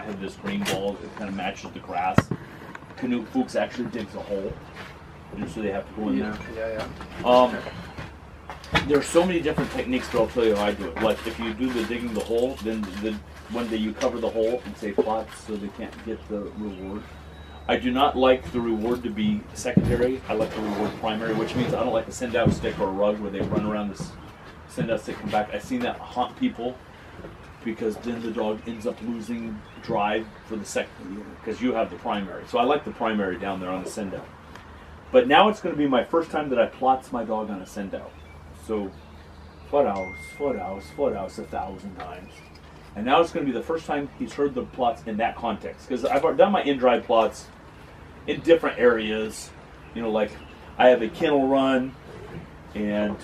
have this green ball that kind of matches the grass. Canute Fuchs actually digs a hole, so they have to go in there. Yeah. There's so many different techniques, but I'll tell you how I do it. Like if you do the digging the hole, then one day you cover the hole and say plots so they can't get the reward. I do not like the reward to be secondary. I like the reward primary, which means I don't like a send-out stick or a rug where they run around this send-out stick, come back. I've seen that haunt people because then the dog ends up losing drive for the second, because you have the primary. So I like the primary down there on the send-out. But now it's going to be my first time that I plots my dog on a send-out. So foot house, 1,000 times. And now it's going to be the first time he's heard the plots in that context. Because I've done my in-drive plots in different areas. You know, like I have a kennel run, and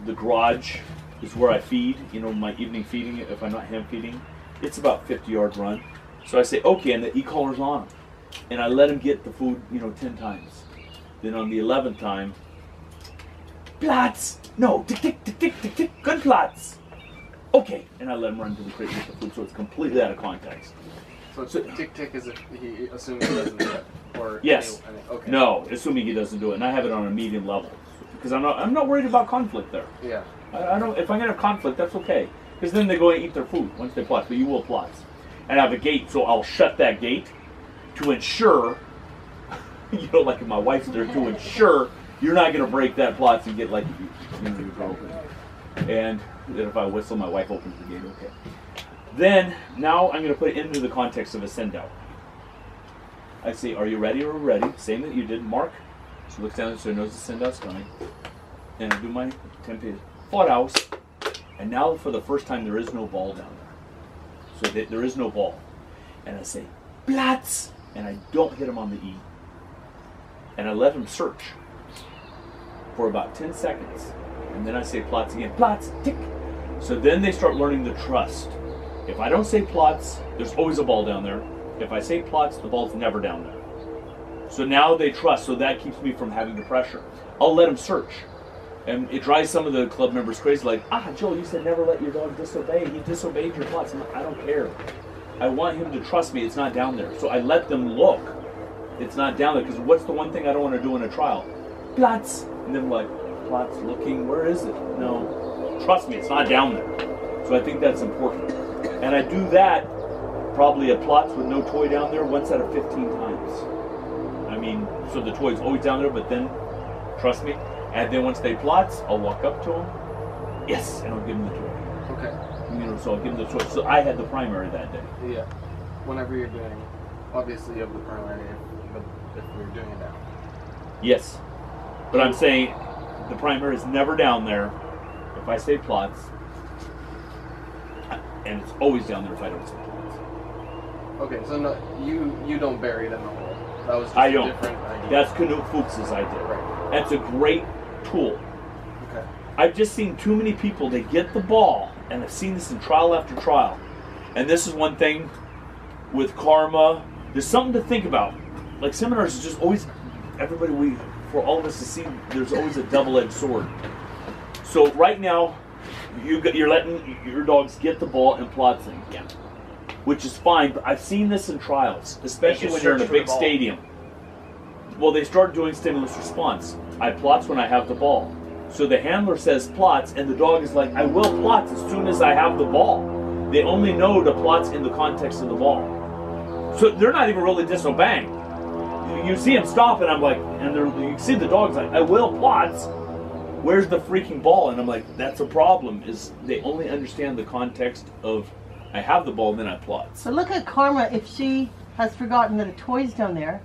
the garage is where I feed, you know, my evening feeding, if I'm not hand feeding. It's about 50-yard run. So I say, okay, and the e-collar's on him. And I let him get the food, you know, 10 times. Then on the 11th time, plots! No, tick, tick, tick, tick, tick, tick, good plots! Okay, and I let him run to the crate and get the food, so it's completely out of context. So tick tick is if he assumes he doesn't do it, or yes. Okay. No, assuming he doesn't do it, and I have it on a medium level because I'm not worried about conflict there. Yeah. I don't. If I'm gonna have conflict, that's okay, because then they go and eat their food once they plot. But you will plot, and I have a gate, so I'll shut that gate to ensure, you know, like if my wife's there, to ensure you're not gonna break that plots and get like you know, broken. And then if I whistle, my wife opens the gate. Okay. Then, now I'm going to put it into the context of a send-out. I say, are you ready or ready? Same that you did. Mark. She looks down so she knows the send-out's coming. And I do my 10 paces. Fought house. And now for the first time there is no ball down there. So there is no ball. And I say, Platz! And I don't hit him on the E. And I let him search for about 10 seconds. And then I say plots again. Plots! Tick! So then they start learning the trust. If I don't say plots, there's always a ball down there. If I say plots, the ball's never down there. So now they trust, so that keeps me from having the pressure. I'll let them search. And it drives some of the club members crazy, like, Joe, you said never let your dog disobey. He disobeyed your plots. I don't care. I want him to trust me it's not down there. So I let them look. It's not down there, because what's the one thing I don't want to do in a trial? Plots. And then like, plots looking, where is it? No, trust me, it's not down there. So I think that's important. And I do that, probably a plots with no toy down there, once out of 15 times. I mean, so the toy's always down there, but then, trust me, and then once they plots, I'll walk up to them, yes, and I'll give them the toy. Okay. You know, so I'll give them the toy. So I had the primary that day. Yeah. Whenever you're doing, obviously you have the primary, but if you're doing it now. Yes. But I'm saying, the primary is never down there if I say plots. And it's always down there if I don't say plots. Okay, so no, you don't bury it in the hole. That was just I a don't. different idea. That's Canute Fuchs's idea. Right. That's a great tool. Okay. I've just seen too many people, they get the ball, and I've seen this in trial after trial. And this is one thing with karma. There's something to think about. Like seminars is just always, for all of us to see, there's always a double-edged sword. So right now, you're letting your dogs get the ball and plotzing, yeah, which is fine. But I've seen this in trials, especially when you're in a big stadium. Well, they start doing stimulus response. I plots when I have the ball. So the handler says plots, and the dog is like, I will plots as soon as I have the ball. They only know to plots in the context of the ball. So they're not even really disobeying. You see them stop, and I'm like, and you see the dog's like, I will plots. Where's the freaking ball? And I'm like, that's a problem, is they only understand the context of, I have the ball, then I plot. So look at Karma, if she has forgotten that a toy's down there,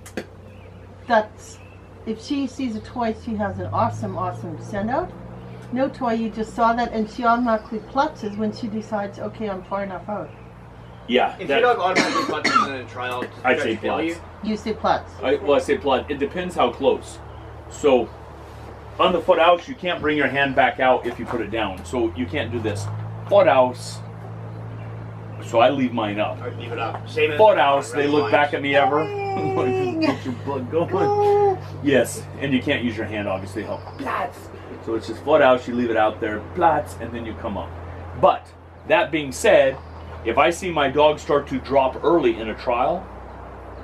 if she sees a toy, she has an awesome, awesome send out. No toy, you just saw that, and she automatically plutzes when she decides, okay, I'm far enough out. Yeah. If your dog automatically plutzes in a trial, I say plots. You say plutz. I say plot. It depends how close. So, on the foot house, you can't bring your hand back out if you put it down. So you can't do this. Foot house. So I leave mine up. Or leave it up. Same as foot house. They look back at me ever. Get your blood going. Yes, and you can't use your hand obviously. Help. Plots. So it's just foot house. You leave it out there. Plots, and then you come up. But that being said, If I see my dog start to drop early in a trial,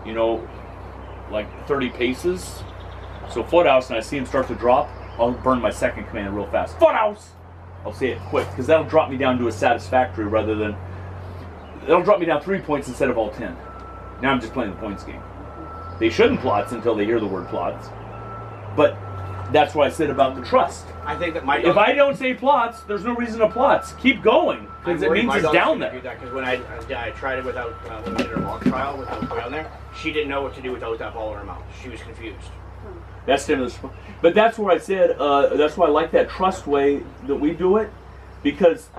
you know, like 30 paces, so foot house, and I see him start to drop, I'll burn my second command real fast. Foot house! I'll say it quick, because that'll drop me down to a satisfactory rather than, that'll drop me down 3 points instead of all 10. Now I'm just playing the points game. They shouldn't plots until they hear the word plots, but that's what I said about the trust. I think that my dog, If I don't say plots, there's no reason to plots. Keep going, because it means it's down there. Because when I tried it without, when we did her mock trial without the toy on there, she didn't know what to do without that ball in her mouth. She was confused. That's the end of the, but that's where I said, that's why I like that trust way that we do it, because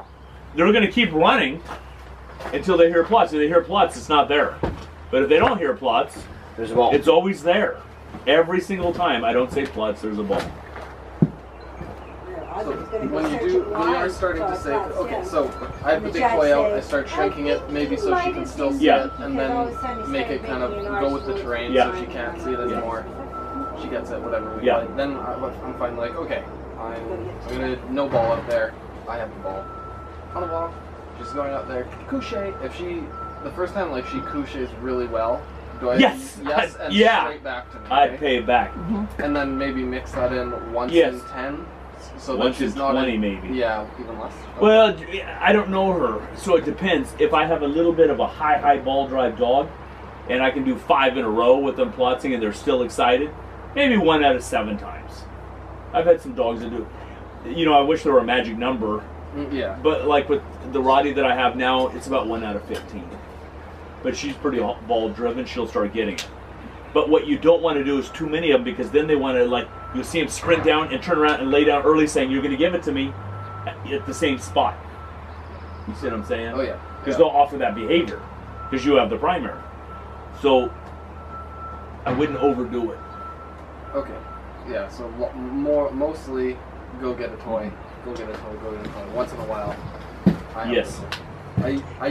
they're going to keep running until they hear plots. If they hear plots, it's not there. But if they don't hear plots, There's a ball. it's always there. Every single time I don't say plots, there's a ball. So when you are starting to say, okay, so I have the big toy out, I start shrinking it, maybe so she can still see it, and then make it kind of go with the terrain so she can't see it anymore. She gets it, whatever we like. Then I'm fine, like, okay, I'm gonna no ball up there. I have the ball. On the ball, she's going up there. Couche. If she, the first time, like, she couches really well, do I Yes! yes, and Yeah! straight back to me. I'd pay it back. And then maybe mix that in once Yes. in 10. So Once that she's in not 20 in, maybe. Yeah, even less. Okay. Well, I don't know her, so it depends. If I have a little bit of a high ball drive dog, and I can do 5 in a row with them plotzing and they're still excited, maybe 1 out of 7 times. I've had some dogs that do. You know, I wish there were a magic number, Yeah. but like with the Roddy that I have now, it's about 1 out of 15. But she's pretty ball driven, she'll start getting it. But what you don't want to do is too many of them, because then they want to, like, you'll see them sprint down and turn around and lay down early saying, you're going to give it to me at the same spot. You see what I'm saying? Oh, yeah. Because they'll offer that behavior, because you have the primary. So I wouldn't overdo it. Okay. Yeah, so mostly go get a toy. Go get a toy, go get a toy. Once in a while. Yes. I